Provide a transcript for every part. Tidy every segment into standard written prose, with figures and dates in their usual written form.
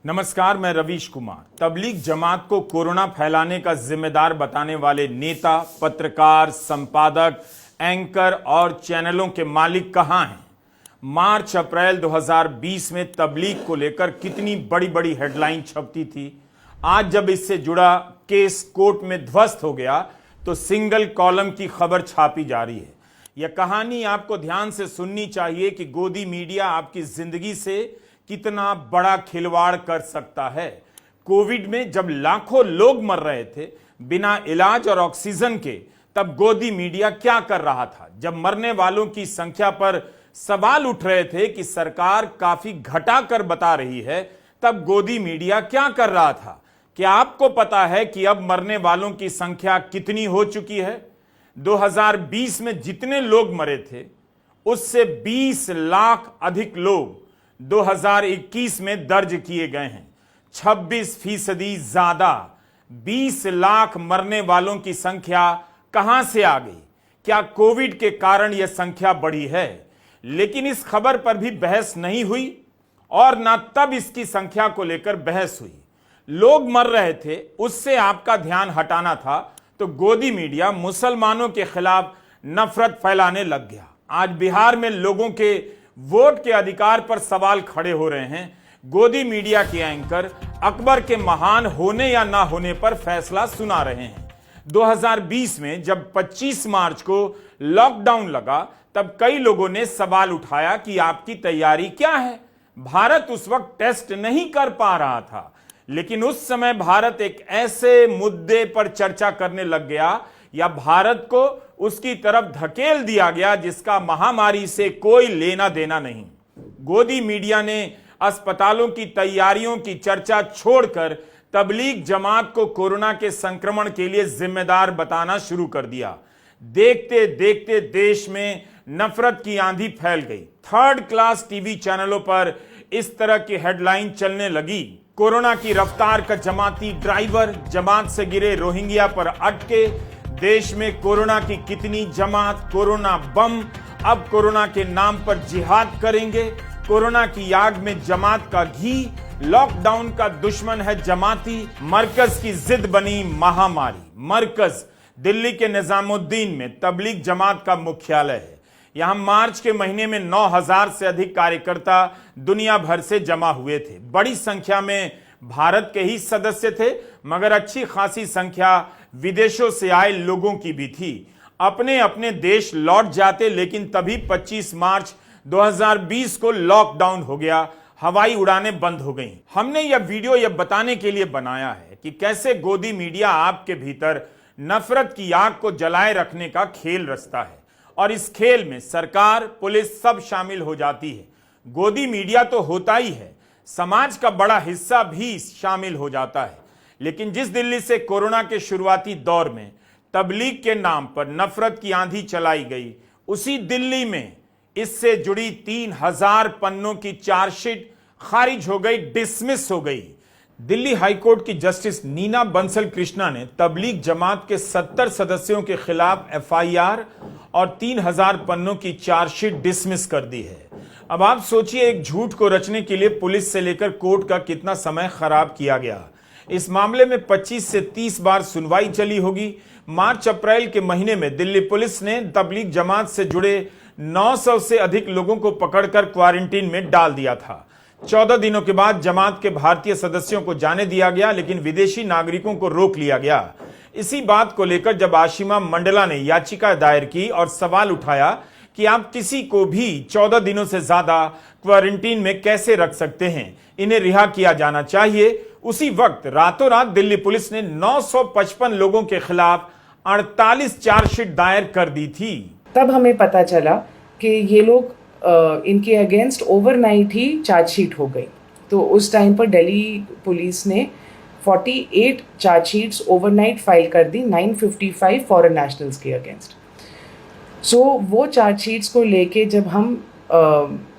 नमस्कार, मैं रवीश कुमार। तबलीग जमात को कोरोना फैलाने का जिम्मेदार बताने वाले नेता, पत्रकार, संपादक, एंकर और चैनलों के मालिक कहां हैं? मार्च अप्रैल 2020 में तबलीग को लेकर कितनी बड़ी बड़ी हेडलाइन छपती थी। आज जब इससे जुड़ा केस कोर्ट में ध्वस्त हो गया तो सिंगल कॉलम की खबर छापी जा रही है। यह कहानी आपको ध्यान से सुननी चाहिए कि गोदी मीडिया आपकी जिंदगी से कितना बड़ा खिलवाड़ कर सकता है। कोविड में जब लाखों लोग मर रहे थे बिना इलाज और ऑक्सीजन के, तब गोदी मीडिया क्या कर रहा था? जब मरने वालों की संख्या पर सवाल उठ रहे थे कि सरकार काफी घटा कर बता रही है, तब गोदी मीडिया क्या कर रहा था? क्या आपको पता है कि अब मरने वालों की संख्या कितनी हो चुकी है? 2020 में जितने लोग मरे थे उससे 20 लाख अधिक लोग 2021 में दर्ज किए गए हैं। 26% ज्यादा। 20 लाख मरने वालों की संख्या कहां से आ गई? क्या कोविड के कारण यह संख्या बढ़ी है? लेकिन इस खबर पर भी बहस नहीं हुई और ना तब इसकी संख्या को लेकर बहस हुई। लोग मर रहे थे, उससे आपका ध्यान हटाना था, तो गोदी मीडिया मुसलमानों के खिलाफ नफरत फैलाने लग गया। आज बिहार में लोगों के वोट के अधिकार पर सवाल खड़े हो रहे हैं। गोदी मीडिया के एंकर अकबर के महान होने या ना होने पर फैसला सुना रहे हैं। 2020 में जब 25 मार्च को लॉकडाउन लगा, तब कई लोगों ने सवाल उठाया कि आपकी तैयारी क्या है? भारत उस वक्त टेस्ट नहीं कर पा रहा था, लेकिन उस समय भारत एक ऐसे मुद्दे पर चर्चा करने लग गया या भारत को उसकी तरफ धकेल दिया गया जिसका महामारी से कोई लेना देना नहीं। गोदी मीडिया ने अस्पतालों की तैयारियों की चर्चा छोड़कर तबलीग जमात को कोरोना के संक्रमण के लिए जिम्मेदार बताना शुरू कर दिया। देखते देखते देश में नफरत की आंधी फैल गई। थर्ड क्लास टीवी चैनलों पर इस तरह की हेडलाइन चलने लगी। कोरोना की रफ्तार का जमाती ड्राइवर, जमात से गिरे रोहिंग्या पर अटके, देश में कोरोना की कितनी जमात, कोरोना बम, अब कोरोना के नाम पर जिहाद करेंगे, कोरोना की आग में जमात का घी, लॉकडाउन का दुश्मन है जमाती, मरकज की जिद बनी महामारी। मरकज दिल्ली के निजामुद्दीन में तबलीग जमात का मुख्यालय है। यहां मार्च के महीने में 9,000 से अधिक कार्यकर्ता दुनिया भर से जमा हुए थे। बड़ी संख्या में भारत के ही सदस्य थे, मगर अच्छी खासी संख्या विदेशों से आए लोगों की भी थी। अपने अपने देश लौट जाते, लेकिन तभी 25 मार्च 2020 को लॉकडाउन हो गया, हवाई उड़ानें बंद हो गईं। हमने यह वीडियो यह बताने के लिए बनाया है कि कैसे गोदी मीडिया आपके भीतर नफरत की आग को जलाए रखने का खेल रचता है, और इस खेल में सरकार, पुलिस सब शामिल हो जाती है। गोदी मीडिया तो होता ही है, समाज का बड़ा हिस्सा भी शामिल हो जाता है। लेकिन जिस दिल्ली से कोरोना के शुरुआती दौर में तबलीग के नाम पर नफरत की आंधी चलाई गई, उसी दिल्ली में इससे जुड़ी 3,000 पन्नों की चार्जशीट खारिज हो गई, डिसमिस हो गई। दिल्ली हाईकोर्ट की जस्टिस नीना बंसल कृष्णा ने तबलीग जमात के 70 सदस्यों के खिलाफ एफआईआर और 3,000 पन्नों की चार्जशीट डिसमिस कर दी है। अब आप सोचिए, एक झूठ को रचने के लिए पुलिस से लेकर कोर्ट का कितना समय खराब किया गया। इस मामले में 25 से 30 बार सुनवाई चली होगी। मार्च अप्रैल के महीने में दिल्ली पुलिस ने तबलीग जमात से जुड़े 900 से अधिक लोगों को पकड़कर क्वारंटीन में डाल दिया था। 14 दिनों के बाद जमात के भारतीय सदस्यों को जाने दिया गया, लेकिन विदेशी नागरिकों को रोक लिया गया। इसी बात को लेकर जब आशिमा मंडला ने याचिका दायर की और सवाल उठाया कि आप किसी को भी 14 दिनों से ज्यादा क्वारंटीन में कैसे रख सकते हैं, इन्हें रिहा किया जाना चाहिए, उसी वक्त रातों रात दिल्ली पुलिस ने 955 लोगों के खिलाफ 48 चार्जशीट दायर कर दी थी। तब हमें पता चला कि ये लोग इनके अगेंस्ट ओवरनाइट ही चार्जशीट हो गई। तो उस टाइम पर दिल्ली पुलिस ने 48 चार्जशीट्स ओवरनाइट फाइल कर दी 955 फॉरेन नेशनल्स के अगेंस्ट। सो वो चार्जशीट्स को लेके जब हम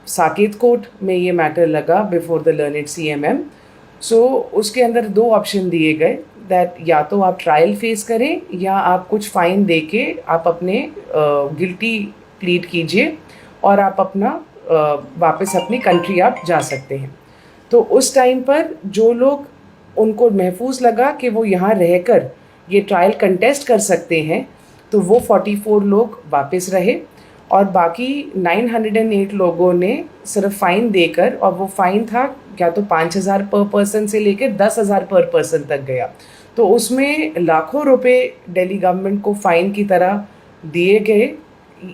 साकेत कोर्ट में ये मैटर लगा बिफोर द लर्नेड सीएमएम, सो उसके अंदर 2 ऑप्शन दिए गए दैट या तो आप ट्रायल फेस करें या आप कुछ फाइन दे के आप अपने गिल्टी प्लीड कीजिए और आप अपना वापस अपनी कंट्री आप जा सकते हैं। तो उस टाइम पर जो लोग उनको महफूज लगा कि वो यहाँ रहकर ये ट्रायल कंटेस्ट कर सकते हैं, तो वो 44 लोग वापस रहे और बाकी 908 लोगों ने सिर्फ फाइन देकर, और वो फाइन था क्या तो 5,000 पर पर्सन से लेकर 10,000 पर पर्सन तक गया। तो उसमें लाखों रुपए दिल्ली गवर्नमेंट को फाइन की तरह दिए गए,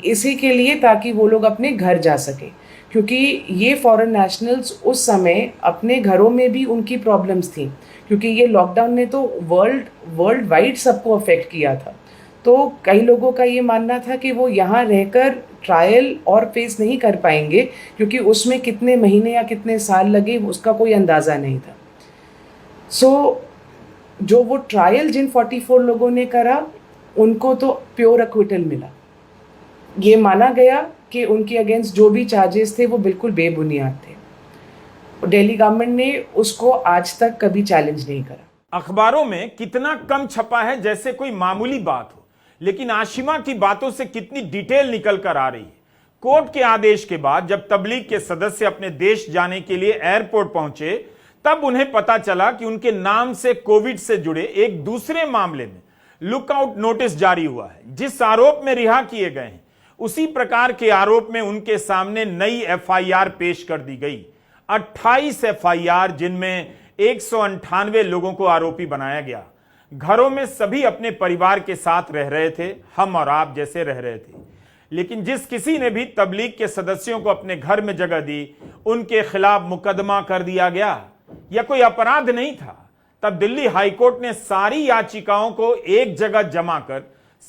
इसी के लिए ताकि वो लोग अपने घर जा सकें, क्योंकि ये फॉरेन नेशनल्स उस समय अपने घरों में भी उनकी प्रॉब्लम्स थी, क्योंकि ये लॉकडाउन ने तो वर्ल्ड वाइड सबको अफेक्ट किया था। तो कई लोगों का ये मानना था कि वो यहाँ रहकर ट्रायल और फेस नहीं कर पाएंगे, क्योंकि उसमें कितने महीने या कितने साल लगे उसका कोई अंदाज़ा नहीं था। जो वो ट्रायल जिन 44 लोगों ने करा, उनको तो प्योर अक्विटल मिला। ये माना गया कि उनके अगेंस्ट जो भी चार्जेस थे वो बिल्कुल बेबुनियाद थे। दिल्ली गवर्नमेंट ने उसको आज तक कभी चैलेंज नहीं करा। अखबारों में कितना कम छपा है जैसे कोई मामूली बात हो, लेकिन आशिमा की बातों से कितनी डिटेल निकल कर आ रही है। कोर्ट के आदेश के बाद जब तबलीग के सदस्य अपने देश जाने के लिए एयरपोर्ट पहुंचे, तब उन्हें पता चला कि उनके नाम से कोविड से जुड़े एक दूसरे मामले में लुकआउट नोटिस जारी हुआ है। जिस आरोप में रिहा किए गए हैं, उसी प्रकार के आरोप में उनके सामने नई एफआईआर पेश कर दी गई। 28 एफआईआर, जिनमें 198 लोगों को आरोपी बनाया गया। घरों में सभी अपने परिवार के साथ रह रहे थे, हम और आप जैसे रह रहे थे। लेकिन जिस किसी ने भी तबलीग के सदस्यों को अपने घर में जगह दी, उनके खिलाफ मुकदमा कर दिया गया। यह कोई अपराध नहीं था। तब दिल्ली हाईकोर्ट ने सारी याचिकाओं को एक जगह जमा कर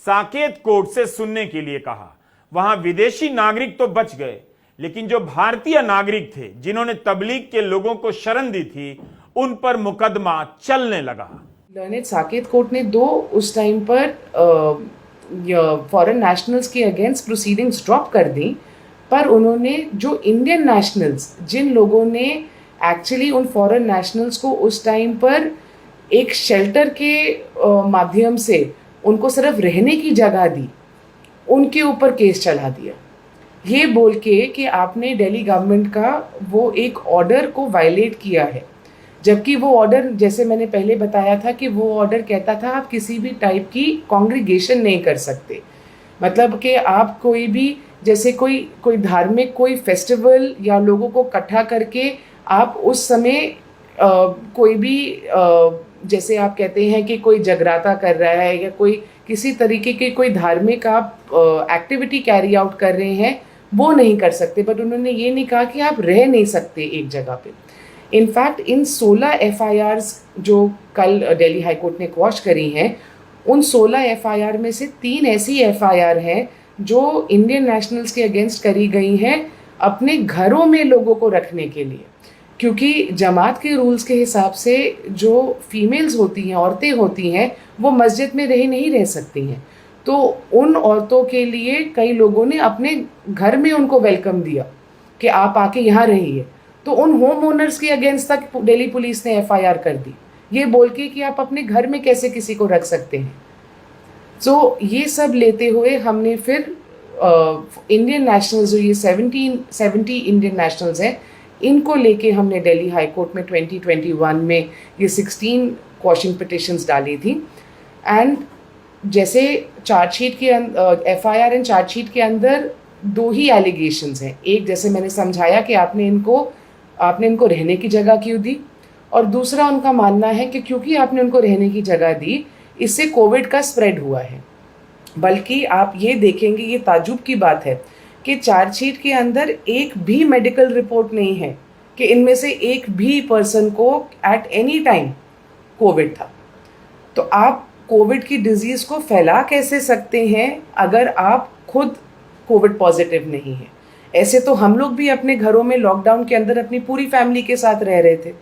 साकेत कोर्ट से सुनने के लिए कहा। वहां विदेशी नागरिक तो बच गए, लेकिन जो भारतीय नागरिक थे, जिन्होंने तबलीग के लोगों को शरण दी थी, उन पर मुकदमा चलने लगा। लर्नेड साकेत कोर्ट ने उस टाइम पर फॉरेन नेशनल्स के अगेंस्ट प्रोसीडिंग्स ड्रॉप कर दी, पर उन्होंने जो इंडियन नेशनल्स, जिन लोगों ने एक्चुअली उन फॉरेन नेशनल्स को उस टाइम पर एक शेल्टर के माध्यम से उनको सिर्फ रहने की जगह दी, उनके ऊपर केस चला दिया, ये बोल के कि आपने दिल्ली गवर्नमेंट का वो एक ऑर्डर को वायलेट किया है। जबकि वो ऑर्डर, जैसे मैंने पहले बताया था, कि वो ऑर्डर कहता था आप किसी भी टाइप की कॉन्ग्रीगेशन नहीं कर सकते। मतलब कि आप कोई भी, जैसे कोई धार्मिक कोई फेस्टिवल या लोगों को इकट्ठा करके आप उस समय कोई भी जैसे आप कहते हैं कि कोई जगराता कर रहा है या कोई किसी तरीके के कोई धार्मिक आप एक्टिविटी कैरी आउट कर रहे हैं, वो नहीं कर सकते। बट उन्होंने ये नहीं कहा कि आप रह नहीं सकते एक जगह पे। इनफैक्ट इन 16 एफआईआर्स जो कल दिल्ली हाई कोर्ट ने क्वॉश करी हैं, उन 16 एफआईआर में से 3 ऐसी एफआईआर हैं जो इंडियन नेशनल्स के अगेंस्ट करी गई हैं अपने घरों में लोगों को रखने के लिए, क्योंकि जमात के रूल्स के हिसाब से जो फीमेल्स होती हैं, औरतें होती हैं, वो मस्जिद में नहीं रह सकती हैं। तो उन औरतों के लिए कई लोगों ने अपने घर में उनको वेलकम दिया कि आप आके यहाँ रहिए। तो उन होम ओनर्स के अगेंस्ट तक दिल्ली पुलिस ने एफआईआर कर दी, ये बोल के कि आप अपने घर में कैसे किसी को रख सकते हैं। तो ये सब लेते हुए हमने फिर इंडियन नेशनल्स, जो ये 70 इंडियन नेशनल्स हैं, इनको लेके हमने दिल्ली हाई कोर्ट में 2021 में ये 16 क्वॉशिंग पिटिशंस डाली थी। एंड जैसे चार्जशीट के एफआईआर एंड चार्जशीट के अंदर 2 ही एलिगेशंस हैं। एक, जैसे मैंने समझाया कि आपने इनको रहने की जगह क्यों दी, और दूसरा उनका मानना है कि क्योंकि आपने उनको रहने की जगह दी, इससे कोविड का स्प्रेड हुआ है। बल्कि आप ये देखेंगे, ये ताजुब की बात है कि चार्जशीट के अंदर एक भी मेडिकल रिपोर्ट नहीं है कि इनमें से एक भी पर्सन को एट एनी टाइम कोविड था। तो आप कोविड की डिजीज़ को फैला कैसे सकते हैं अगर आप खुद कोविड पॉजिटिव नहीं हैं? ऐसे तो हम लोग भी अपने घरों में लॉकडाउन के अंदर अपनी पूरी फैमिली के साथ रह रहे थे।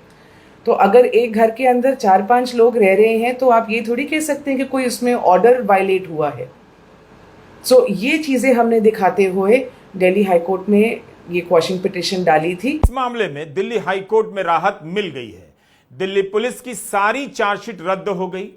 तो अगर एक घर के अंदर 4-5 लोग रह रहे हैं, तो आप ये थोड़ी कह सकते हैं कि कोई उसमें ऑर्डर वायलेट हुआ है। सो ये चीज़ें हमने दिखाते हुए दिल्ली हाई कोर्ट में ये क्वॉशिंग पिटिशन डाली थी। इस मामले में दिल्ली हाई कोर्ट में राहत मिल गई है। दिल्ली पुलिस की सारी चार्जशीट रद्द हो गई।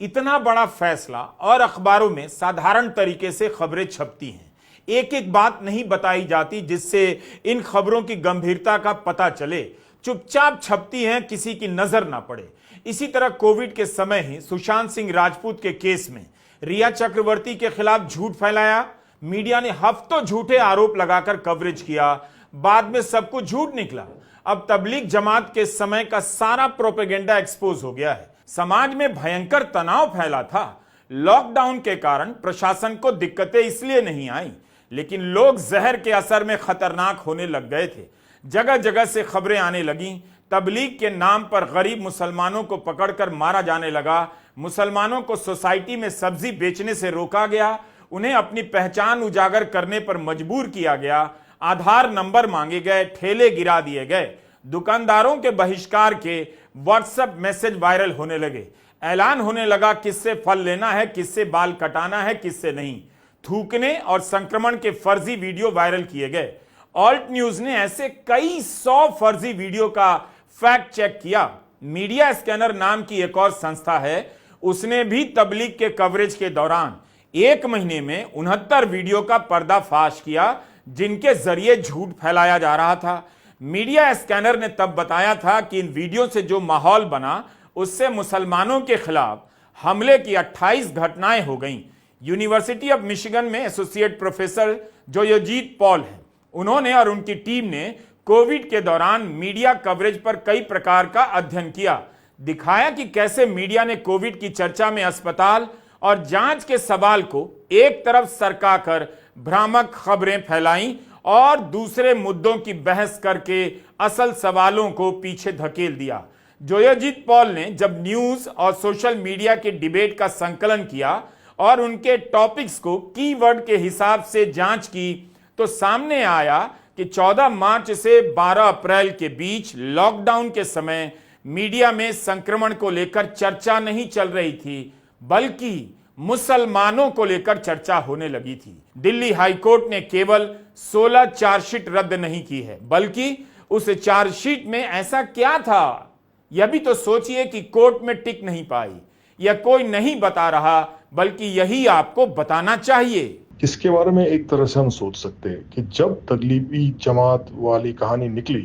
इतना बड़ा फैसला, और अखबारों में साधारण तरीके से खबरें छपती हैं, एक एक बात नहीं बताई जाती जिससे इन खबरों की गंभीरता का पता चले। चुपचाप छपती हैं, किसी की नजर ना पड़े। इसी तरह कोविड के समय ही सुशांत सिंह राजपूत के केस में रिया चक्रवर्ती के खिलाफ झूठ फैलाया। मीडिया ने हफ्तों झूठे आरोप लगाकर कवरेज किया, बाद में सब कुछ झूठ निकला। अब तबलीग जमात के समय का सारा प्रोपेगेंडा एक्सपोज हो गया है। समाज में भयंकर तनाव फैला था। लॉकडाउन के कारण प्रशासन को दिक्कतें इसलिए नहीं आई, लेकिन लोग जहर के असर में खतरनाक होने लग गए थे। जगह जगह से खबरें आने लगीं, तबलीग के नाम पर गरीब मुसलमानों को पकड़कर मारा जाने लगा, मुसलमानों को सोसाइटी में सब्जी बेचने से रोका गया, उन्हें अपनी पहचान उजागर करने पर मजबूर किया गया, आधार नंबर मांगे गए, ठेले गिरा दिए गए, दुकानदारों के बहिष्कार के व्हाट्सएप मैसेज वायरल होने लगे, ऐलान होने लगा किससे फल लेना है, किससे बाल कटाना है, किससे नहीं। थूकने और संक्रमण के फर्जी वीडियो वायरल किए गए। ऑल्ट न्यूज ने ऐसे कई 100 फर्जी वीडियो का फैक्ट चेक किया। मीडिया स्कैनर नाम की एक और संस्था है, उसने भी तबलीग के कवरेज के दौरान 1 महीने में 69 वीडियो का पर्दाफाश किया, जिनके जरिए झूठ फैलाया जा रहा था। मीडिया स्कैनर ने तब बताया था कि इन वीडियो से जो माहौल बना, उससे मुसलमानों के खिलाफ हमले की 28 घटनाएं हो गईं। यूनिवर्सिटी ऑफ मिशिगन में एसोसिएट प्रोफेसर जोयोजीत पॉल हैं। उन्होंने और उनकी टीम ने कोविड के दौरान मीडिया कवरेज पर कई प्रकार का अध्ययन किया, दिखाया कि कैसे मीडिया ने कोविड की चर्चा में अस्पताल और जांच के सवाल को एक तरफ सरकाकर भ्रामक खबरें फैलाईं और दूसरे मुद्दों की बहस करके असल सवालों को पीछे धकेल दिया। जोयोजीत पॉल ने जब न्यूज और सोशल मीडिया के डिबेट का संकलन किया और उनके टॉपिक्स को कीवर्ड के हिसाब से जांच की, तो सामने आया कि 14 मार्च से 12 अप्रैल के बीच लॉकडाउन के समय मीडिया में संक्रमण को लेकर चर्चा नहीं चल रही थी, बल्कि मुसलमानों को लेकर चर्चा होने लगी थी। दिल्ली हाईकोर्ट ने केवल 16 चार्जशीट रद्द नहीं की है, बल्कि उस चार्जशीट में ऐसा क्या था, यह भी तो सोचिए कि कोर्ट में टिक नहीं पाई। यह कोई नहीं बता रहा, बल्कि यही आपको बताना चाहिए। इसके बारे में एक तरह से हम सोच सकते हैं कि जब तबलीगी जमात वाली कहानी निकली,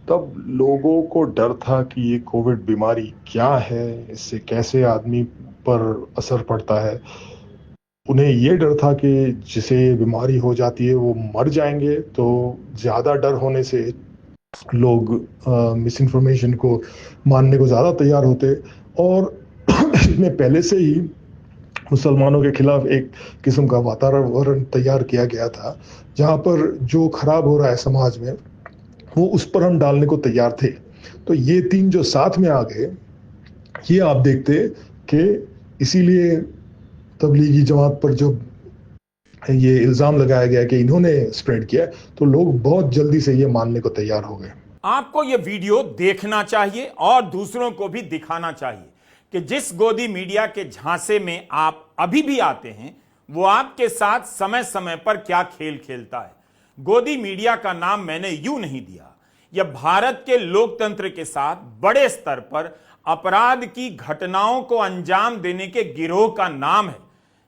तब लोगों को डर था कि ये कोविड बीमारी क्या है, इससे कैसे आदमी पर असर पड़ता है। उन्हें ये डर था कि जिसे बीमारी हो जाती है वो मर जाएंगे, तो ज़्यादा डर होने से लोग मिस इन्फॉर्मेशन को मानने को ज़्यादा तैयार होते, और इसमें पहले से ही मुसलमानों के खिलाफ एक किस्म का वातावरण तैयार किया गया था, जहाँ पर जो खराब हो रहा है समाज में वो उस पर हम डालने को तैयार थे। तो ये तीन जो साथ में आ गए, ये आप देखते कि इसीलिए तबलीगी जमात पर जो ये इल्ज़ाम लगाया गया कि इन्होंने स्प्रेड किया, तो लोग बहुत जल्दी से ये मानने को तैयार हो गए। आपको ये वीडियो देखना चाहिए और दूसरों को भी दिखाना चाहिए कि जिस गोदी मीडिया के झांसे में आप अभी भी आते हैं, वो आपके साथ समय समय पर क्या खेल खेलता है। गोदी मीडिया का नाम मैंने यूं नहीं दिया, यह भारत के लोकतंत्र के साथ बड़े स्तर पर अपराध की घटनाओं को अंजाम देने के गिरोह का नाम है,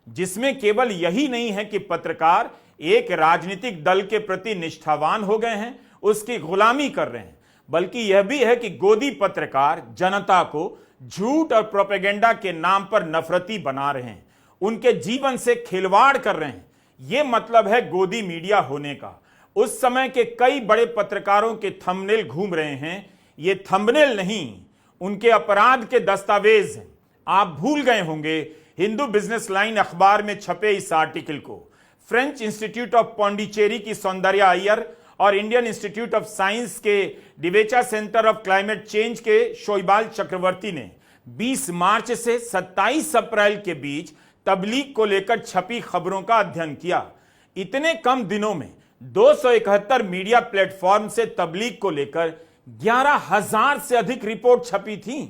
जिसमें केवल यही नहीं है कि पत्रकार एक राजनीतिक दल के प्रति निष्ठावान हो गए हैं, उसकी गुलामी कर रहे हैं, बल्कि यह भी है कि गोदी पत्रकार जनता को झूठ और प्रोपेगेंडा के नाम पर नफरती बना रहे हैं, उनके जीवन से खिलवाड़ कर रहे हैं। यह मतलब है गोदी मीडिया होने का। उस समय के कई बड़े पत्रकारों के थंबनेल घूम रहे हैं, ये थंबनेल नहीं, उनके अपराध के दस्तावेज हैं। आप भूल गए होंगे हिंदू बिजनेस लाइन अखबार में छपे इस आर्टिकल को। फ्रेंच इंस्टीट्यूट ऑफ पौंडीचेरी की सौंदर्या अय्यर और इंडियन इंस्टीट्यूट ऑफ साइंस के डिवेचा सेंटर ऑफ क्लाइमेट चेंज के शोइबाल चक्रवर्ती ने 20 मार्च से 27 अप्रैल के बीच तबलीग को लेकर छपी खबरों का अध्ययन किया। इतने कम दिनों में 271 मीडिया प्लेटफॉर्म से तबलीग को लेकर 11,000 से अधिक रिपोर्ट छपी थी।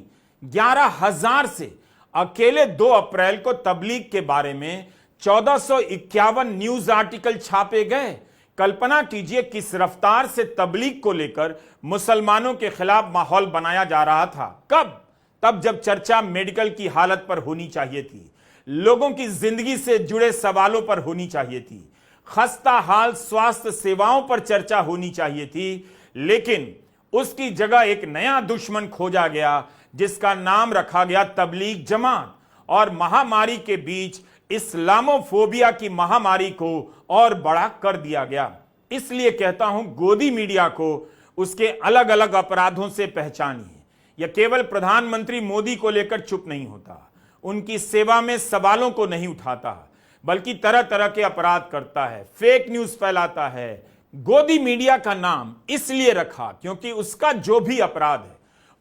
11,000 से। अकेले 2 अप्रैल को तबलीग के बारे में 1451 न्यूज आर्टिकल छापे गए। कल्पना कीजिए किस रफ्तार से तबलीग को लेकर मुसलमानों के खिलाफ माहौल बनाया जा रहा था। कब? तब जब चर्चा मेडिकल की हालत पर होनी चाहिए थी, लोगों की जिंदगी से जुड़े सवालों पर होनी चाहिए थी, खस्ता हाल स्वास्थ्य सेवाओं पर चर्चा होनी चाहिए थी। लेकिन उसकी जगह एक नया दुश्मन खोजा गया जिसका नाम रखा गया तबलीग जमात, और महामारी के बीच इस्लामोफोबिया की महामारी को और बड़ा कर दिया गया। इसलिए कहता हूं, गोदी मीडिया को उसके अलग अलग अपराधों से पहचानिए। यह केवल प्रधानमंत्री मोदी को लेकर चुप नहीं होता, उनकी सेवा में सवालों को नहीं उठाता, बल्कि तरह तरह के अपराध करता है, फेक न्यूज फैलाता है। गोदी मीडिया का नाम इसलिए रखा क्योंकि उसका जो भी अपराध है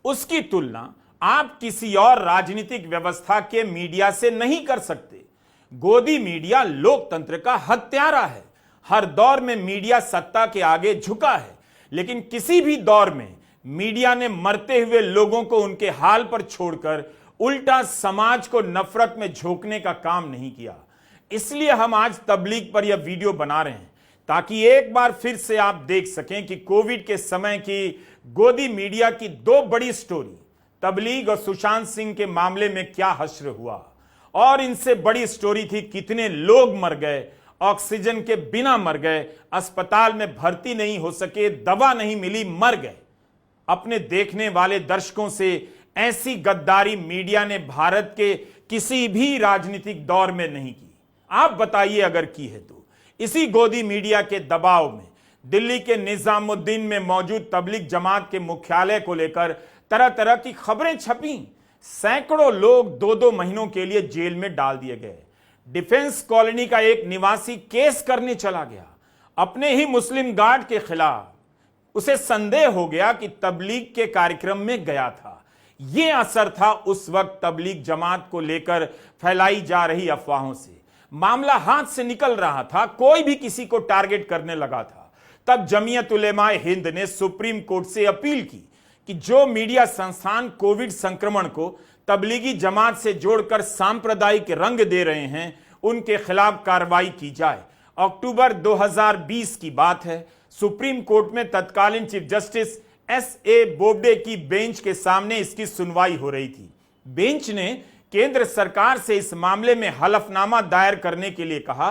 उसकी तुलना आप किसी और राजनीतिक व्यवस्था के मीडिया से नहीं कर सकते। गोदी मीडिया लोकतंत्र का हत्यारा है। हर दौर में मीडिया सत्ता के आगे झुका है, लेकिन किसी भी दौर में मीडिया ने मरते हुए लोगों को उनके हाल पर छोड़कर उल्टा समाज को नफरत में झोंकने का काम नहीं किया। इसलिए हम आज तबलीग पर यह वीडियो बना रहे हैं, ताकि एक बार फिर से आप देख सकें कि कोविड के समय की गोदी मीडिया की दो बड़ी स्टोरी, तबलीग और सुशांत सिंह के मामले में क्या हश्र हुआ, और इनसे बड़ी स्टोरी थी कितने लोग मर गए, ऑक्सीजन के बिना मर गए, अस्पताल में भर्ती नहीं हो सके, दवा नहीं मिली, मर गए। अपने देखने वाले दर्शकों से ऐसी गद्दारी मीडिया ने भारत के किसी भी राजनीतिक दौर में नहीं की। आप बताइए अगर की है तो। इसी गोदी मीडिया के दबाव में दिल्ली के निजामुद्दीन में मौजूद तबलीग जमात के मुख्यालय को लेकर तरह तरह की खबरें छपी। सैकड़ों लोग 2-2 महीनों के लिए जेल में डाल दिए गए। डिफेंस कॉलोनी का एक निवासी केस करने चला गया अपने ही मुस्लिम गार्ड के खिलाफ। उसे संदेह हो गया कि तबलीग के कार्यक्रम में गया था। यह असर था उस वक्त तबलीग जमात को लेकर फैलाई जा रही अफवाहों से। मामला हाथ से निकल रहा था, कोई भी किसी को टारगेट करने लगा था। तब जमीयत उलेमाए हिंद ने सुप्रीम कोर्ट से अपील की कि जो मीडिया संस्थान कोविड संक्रमण को तबलीगी जमात से जोड़कर सांप्रदायिक रंग दे रहे हैं, उनके खिलाफ कार्रवाई की जाए। अक्टूबर 2020 की बात है। सुप्रीम कोर्ट में तत्कालीन चीफ जस्टिस एस.ए. बोबडे की बेंच के सामने इसकी सुनवाई हो रही थी। बेंच ने केंद्र सरकार से इस मामले में हलफनामा दायर करने के लिए कहा,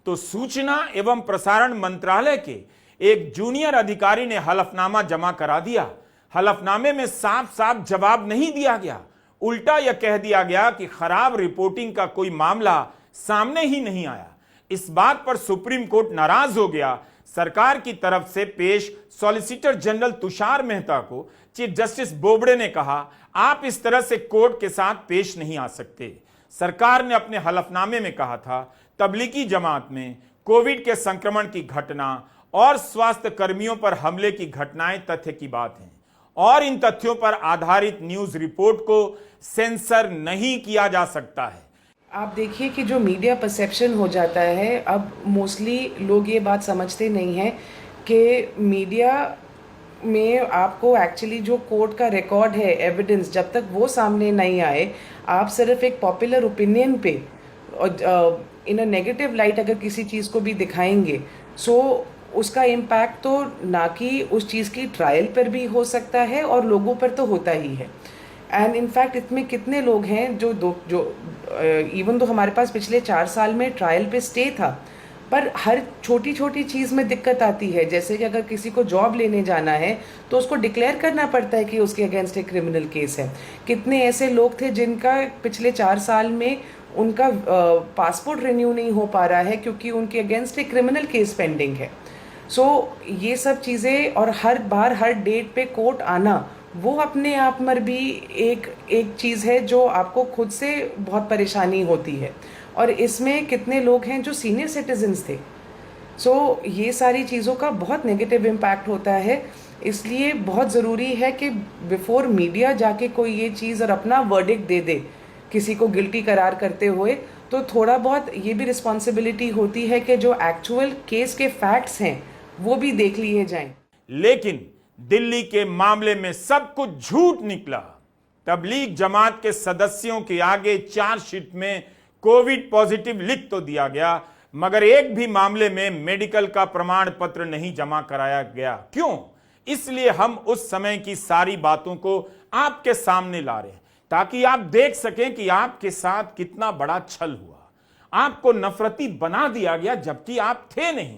तो सूचना एवं प्रसारण मंत्रालय के एक जूनियर अधिकारी ने हलफनामा जमा करा दिया। हलफनामे में साफ साफ जवाब नहीं दिया गया, उल्टा यह कह दिया गया कि खराब रिपोर्टिंग का कोई मामला सामने ही नहीं आया। इस बात पर सुप्रीम कोर्ट नाराज हो गया। सरकार की तरफ से पेश सॉलिसिटर जनरल तुषार मेहता को चीफ जस्टिस बोबडे ने कहा, आप इस तरह से कोर्ट के साथ पेश नहीं आ सकते। सरकार ने अपने हलफनामे में कहा था, तबलीगी जमात में कोविड के संक्रमण की घटना और स्वास्थ्य कर्मियों पर हमले की घटनाएं तथ्य की बात हैं, और इन तथ्यों पर आधारित न्यूज रिपोर्ट को सेंसर नहीं किया जा सकता है। आप देखिए कि जो मीडिया परसेप्शन हो जाता है, अब मोस्टली लोग ये बात समझते नहीं हैं कि मीडिया में आपको एक्चुअली जो कोर्ट का रिकॉर्ड है, एविडेंस, जब तक वो सामने नहीं आए, आप सिर्फ एक पॉपुलर ओपिनियन पे इन अ नेगेटिव लाइट अगर किसी चीज़ को भी दिखाएंगे, सो उसका इम्पैक्ट तो ना कि उस चीज़ की ट्रायल पर भी हो सकता है और लोगों पर तो होता ही है। एंड इनफैक्ट इसमें कितने लोग हैं जो इवन तो हमारे पास पिछले 4 साल में ट्रायल पे स्टे था, पर हर छोटी छोटी चीज़ में दिक्कत आती है। जैसे कि अगर किसी को जॉब लेने जाना है तो उसको डिक्लेयर करना पड़ता है कि उसके अगेंस्ट एक क्रिमिनल केस है। कितने ऐसे लोग थे जिनका पिछले 4 साल में उनका पासपोर्ट रिन्यू नहीं हो पा रहा है क्योंकि उनके अगेंस्ट एक क्रिमिनल केस पेंडिंग है। सो ये सब चीज़ें और हर बार हर डेट पे कोर्ट आना, वो अपने आप में भी एक चीज़ है जो आपको खुद से बहुत परेशानी होती है। और इसमें कितने लोग हैं जो सीनियर सिटीजन्स थे। सो ये सारी चीज़ों का बहुत नेगेटिव इम्पैक्ट होता है। इसलिए बहुत ज़रूरी है कि बिफोर मीडिया जाके कोई ये चीज़ और अपना वर्डिक्ट दे दे किसी को गिल्टी करार करते हुए, तो थोड़ा बहुत ये भी रिस्पॉन्सिबिलिटी होती है कि जो एक्चुअल केस के फैक्ट्स हैं वो भी देख लिए जाएं। लेकिन दिल्ली के मामले में सब कुछ झूठ निकला। तबलीग जमात के सदस्यों के आगे चार्जशीट में कोविड पॉजिटिव लिख तो दिया गया, मगर एक भी मामले में मेडिकल का प्रमाण पत्र नहीं जमा कराया गया। क्यों? इसलिए हम उस समय की सारी बातों को आपके सामने ला रहे हैं, ताकि आप देख सकें कि आपके साथ कितना बड़ा छल हुआ। आपको नफरती बना दिया गया जबकि आप थे नहीं।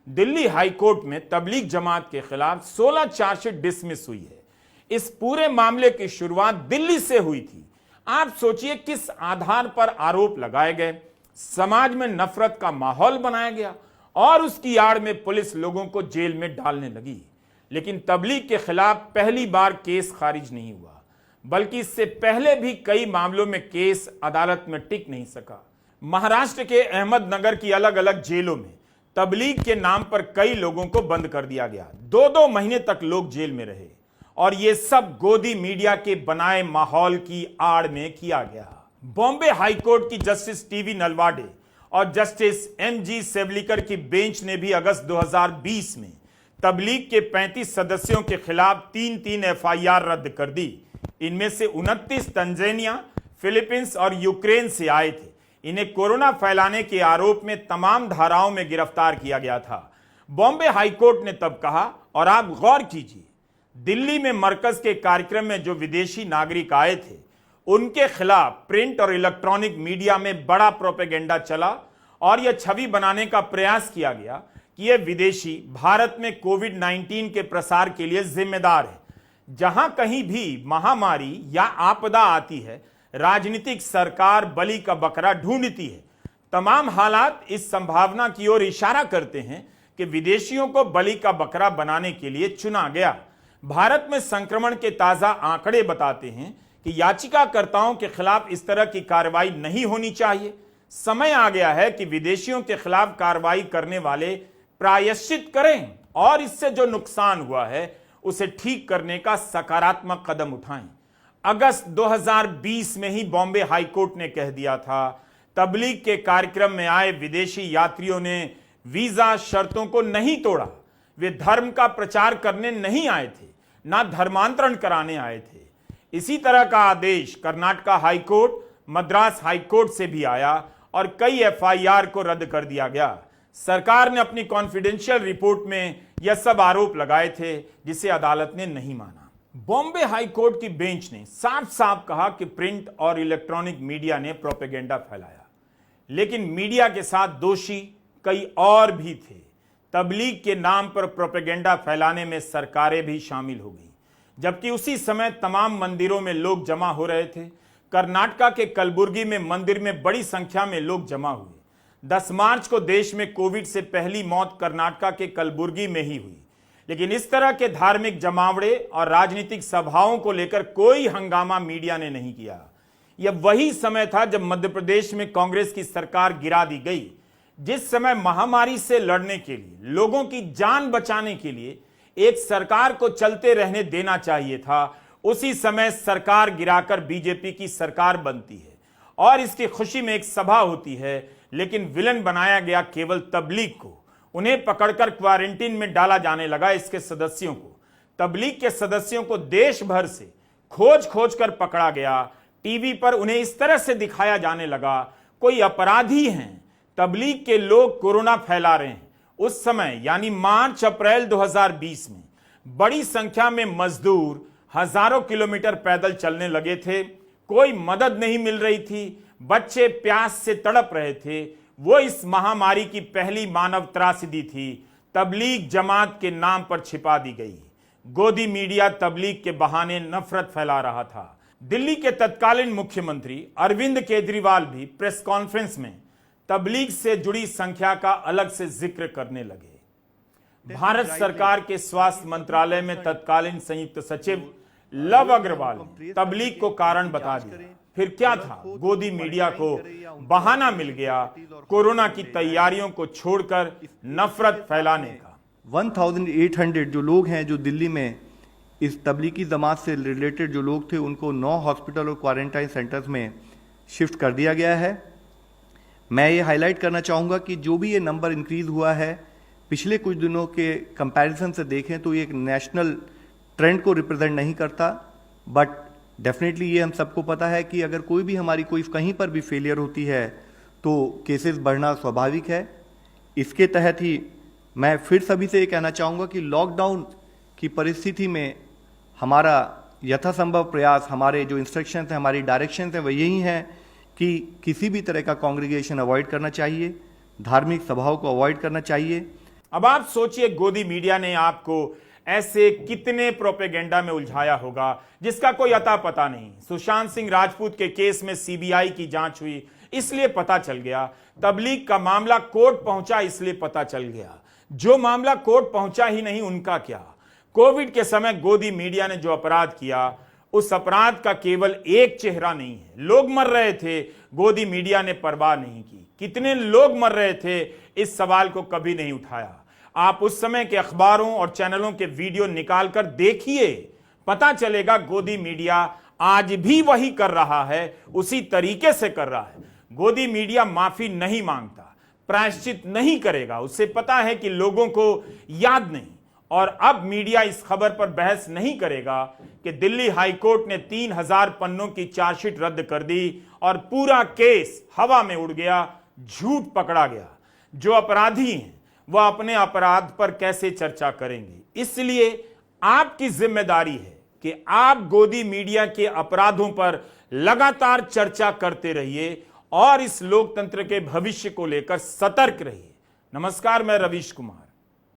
दिल्ली हाईकोर्ट में तबलीग जमात के खिलाफ 16 चार्जशीट डिसमिस हुई है। इस पूरे मामले की शुरुआत दिल्ली से हुई थी। आप सोचिए किस आधार पर आरोप लगाए गए, समाज में नफरत का माहौल बनाया गया और उसकी आड़ में पुलिस लोगों को जेल में डालने लगी। लेकिन तबलीग के खिलाफ पहली बार केस खारिज नहीं हुआ, बल्कि इससे पहले भी कई मामलों में केस अदालत में टिक नहीं सका। महाराष्ट्र के अहमदनगर की अलग अलग जेलों में तबलीग के नाम पर कई लोगों को बंद कर दिया गया। 2-2 महीने तक लोग जेल में रहे और यह सब गोदी मीडिया के बनाए माहौल की आड़ में किया गया। बॉम्बे हाईकोर्ट की जस्टिस टीवी नलवाडे और जस्टिस एमजी सेवलिकर की बेंच ने भी अगस्त 2020 में तबलीग के 35 सदस्यों के खिलाफ 3-3 एफआईआर रद्द कर दी। इनमें से 29 तंजानिया, फिलीपींस और यूक्रेन से आए थे। इन्हें कोरोना फैलाने के आरोप में तमाम धाराओं में गिरफ्तार किया गया था। बॉम्बे हाईकोर्ट ने तब कहा, और आप गौर कीजिए, दिल्ली में मरकज के कार्यक्रम में जो विदेशी नागरिक आए थे उनके खिलाफ प्रिंट और इलेक्ट्रॉनिक मीडिया में बड़ा प्रोपेगेंडा चला और यह छवि बनाने का प्रयास किया गया कि यह विदेशी भारत में कोविड-19 के प्रसार के लिए जिम्मेदार है। जहां कहीं भी महामारी या आपदा आती है, राजनीतिक सरकार बलि का बकरा ढूंढती है। तमाम हालात इस संभावना की ओर इशारा करते हैं कि विदेशियों को बलि का बकरा बनाने के लिए चुना गया। भारत में संक्रमण के ताजा आंकड़े बताते हैं कि याचिकाकर्ताओं के खिलाफ इस तरह की कार्रवाई नहीं होनी चाहिए। समय आ गया है कि विदेशियों के खिलाफ कार्रवाई करने वाले प्रायश्चित करें और इससे जो नुकसान हुआ है उसे ठीक करने का सकारात्मक कदम उठाएं। अगस्त 2020 में ही बॉम्बे हाईकोर्ट ने कह दिया था, तबलीग के कार्यक्रम में आए विदेशी यात्रियों ने वीजा शर्तों को नहीं तोड़ा। वे धर्म का प्रचार करने नहीं आए थे, ना धर्मांतरण कराने आए थे। इसी तरह का आदेश कर्नाटका हाईकोर्ट, मद्रास हाईकोर्ट से भी आया और कई एफआईआर को रद्द कर दिया गया। सरकार ने अपनी कॉन्फिडेंशियल रिपोर्ट में यह सब आरोप लगाए थे, जिसे अदालत ने नहीं माना। बॉम्बे हाईकोर्ट की बेंच ने साफ साफ कहा कि प्रिंट और इलेक्ट्रॉनिक मीडिया ने प्रोपेगेंडा फैलाया, लेकिन मीडिया के साथ दोषी कई और भी थे। तबलीग के नाम पर प्रोपेगेंडा फैलाने में सरकारें भी शामिल हो गई, जबकि उसी समय तमाम मंदिरों में लोग जमा हो रहे थे। कर्नाटका के कलबुर्गी में मंदिर में बड़ी संख्या में लोग जमा हुए। 10 मार्च को देश में कोविड से पहली मौत कर्नाटका के कलबुर्गी में ही हुई। लेकिन इस तरह के धार्मिक जमावड़े और राजनीतिक सभाओं को लेकर कोई हंगामा मीडिया ने नहीं किया। यह वही समय था जब मध्य प्रदेश में कांग्रेस की सरकार गिरा दी गई। जिस समय महामारी से लड़ने के लिए, लोगों की जान बचाने के लिए एक सरकार को चलते रहने देना चाहिए था, उसी समय सरकार गिराकर बीजेपी की सरकार बनती है और इसकी खुशी में एक सभा होती है। लेकिन विलन बनाया गया केवल तबलीग को। उन्हें पकड़कर क्वारंटीन में डाला जाने लगा। इसके सदस्यों को, तबलीग के सदस्यों को देश भर से खोज खोज कर पकड़ा गया। टीवी पर उन्हें इस तरह से दिखाया जाने लगा कोई अपराधी हैं, तबलीग के लोग कोरोना फैला रहे हैं। उस समय यानी मार्च अप्रैल 2020 में बड़ी संख्या में मजदूर हजारों किलोमीटर पैदल चलने लगे थे। कोई मदद नहीं मिल रही थी, बच्चे प्यास से तड़प रहे थे। वो इस महामारी की पहली मानव त्रासदी थी, तबलीग जमात के नाम पर छिपा दी गई। गोदी मीडिया तबलीग के बहाने नफरत फैला रहा था। दिल्ली के तत्कालीन मुख्यमंत्री अरविंद केजरीवाल भी प्रेस कॉन्फ्रेंस में तबलीग से जुड़ी संख्या का अलग से जिक्र करने लगे। भारत सरकार के स्वास्थ्य मंत्रालय में तत्कालीन संयुक्त सचिव लव अग्रवाल ने तबलीग को कारण बता दिया। फिर क्या था, गोदी मीडिया को बहाना मिल गया कोरोना की तैयारियों को छोड़कर नफरत फैलाने का। 1800 जो लोग हैं जो दिल्ली में इस तबलीगी जमात से रिलेटेड जो लोग थे, उनको 9 हॉस्पिटल और क्वारंटाइन सेंटर्स में शिफ्ट कर दिया गया है। मैं ये हाईलाइट करना चाहूँगा कि जो भी ये नंबर इंक्रीज़ हुआ है पिछले कुछ दिनों के कंपैरिजन से देखें तो ये एक नेशनल ट्रेंड को रिप्रेजेंट नहीं करता, बट डेफिनेटली ये हम सबको पता है कि अगर कोई भी हमारी कोई कहीं पर भी फेलियर होती है तो केसेस बढ़ना स्वाभाविक है। इसके तहत ही मैं फिर सभी से ये कहना चाहूँगा कि लॉकडाउन की परिस्थिति में हमारा यथासंभव प्रयास, हमारे जो इंस्ट्रक्शंस हैं, हमारी डायरेक्शंस हैं, वो यही हैं कि किसी भी तरह का कॉन्ग्रीगेशन अवॉइड करना चाहिए, धार्मिक सभाओं को अवॉइड करना चाहिए। अब आप सोचिए गोदी मीडिया ने आपको ऐसे कितने प्रोपेगेंडा में उलझाया होगा जिसका कोई अता पता नहीं। सुशांत सिंह राजपूत के केस में सीबीआई की जांच हुई इसलिए पता चल गया, तबलीग का मामला कोर्ट पहुंचा इसलिए पता चल गया। जो मामला कोर्ट पहुंचा ही नहीं उनका क्या। कोविड के समय गोदी मीडिया ने जो अपराध किया उस अपराध का केवल एक चेहरा नहीं है। लोग मर रहे थे, गोदी मीडिया ने परवाह नहीं की। कितने लोग मर रहे थे, इस सवाल को कभी नहीं उठाया। आप उस समय के अखबारों और चैनलों के वीडियो निकालकर देखिए, पता चलेगा गोदी मीडिया आज भी वही कर रहा है, उसी तरीके से कर रहा है। गोदी मीडिया माफी नहीं मांगता, प्रायश्चित नहीं करेगा। उसे पता है कि लोगों को याद नहीं। और अब मीडिया इस खबर पर बहस नहीं करेगा कि दिल्ली हाईकोर्ट ने 3000 पन्नों की चार्जशीट रद्द कर दी और पूरा केस हवा में उड़ गया, झूठ पकड़ा गया। जो अपराधी हैं वह अपने अपराध पर कैसे चर्चा करेंगे। इसलिए आपकी जिम्मेदारी है कि आप गोदी मीडिया के अपराधों पर लगातार चर्चा करते रहिए और इस लोकतंत्र के भविष्य को लेकर सतर्क रहिए। नमस्कार, मैं रवीश कुमार।